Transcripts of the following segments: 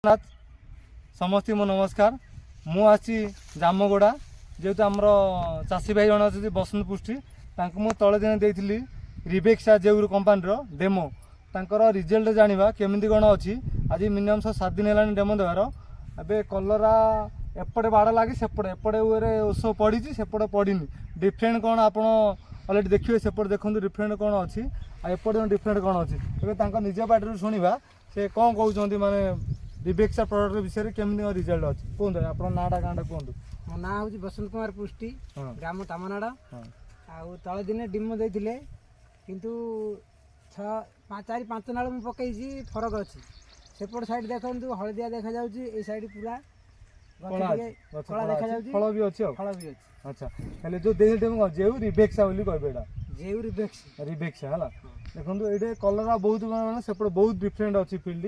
समस्त मो नमस्कार मु आसी जामगोड़ा जेहेतु आमर चाषी भाई जन अच्छे बसंत पुष्टि मु तले दिन देती रिबेक्सा जेउर कंपानी डेमो तांकर रिजल्ट जाना केमी कौन अच्छी आज मिनिमम 7 दिन है डेमो देवार ए कलरा एपटे बाड़ लगे सेपटे एपटे ओष पड़ी सेपटे पड़ी डिफरेन्ट कौन आप अलरेडी देखिए सेपटे देखो डिफरेन्ट कौन अच्छी एपटे डिफरेन्ट कौन अच्छी ए निज पार्टी शुणा से कौन कहते माने रिबेक्सा प्रोडक्ट विषय केमी रिजल्ट अच्छी कहते आप नाटा गाँटा कहतु मो ना हूँ बसंत कुमार पुष्टि ग्राम तामनाड़ आउ तले दिन डिमो देते किंतु 4-5 नाल मुझे पकई फरक अच्छी सेपट साइड देखो हलदिया देखा जाऊँगी साइड पूरा फल भी अच्छे फल भी अच्छे अच्छा हेल्ले जो देखिए जेउ रिबेक्सा बोली कहबे एटा जेउ रिबेक्सा है देखो ये कलर बहुत माने सेपट बहुत डिफरेन्ट अच्छी फील्ड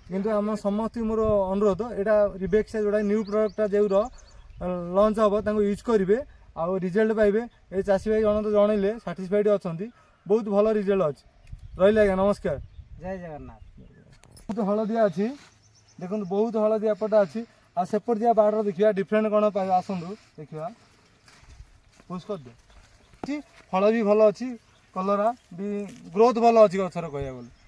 किंतु आम समस्त मोर अनुरोध यहाँ रिबेक्सा जोड़ा न्यू प्रोडक्टा जेउर लंच हम यूज करेंगे आउ रिजल्ट पाइबे ये चाषी भाई जन तो जनइले साटिस्फाइड अच्छा बहुत भल रिजल्ट अच्छी रही आज्ञा नमस्कार जय जगन्नाथ बहुत हलदिया अच्छी देखो बहुत हलदिया एपटा अच्छी आ सेपट दिया बाड़ देखा डिफरेन्ट कौन पाइबा आसतु देखा पुश कर दे फल भी भल अच्छी कलरा भी ग्रोथ भल अच्छी गचर कह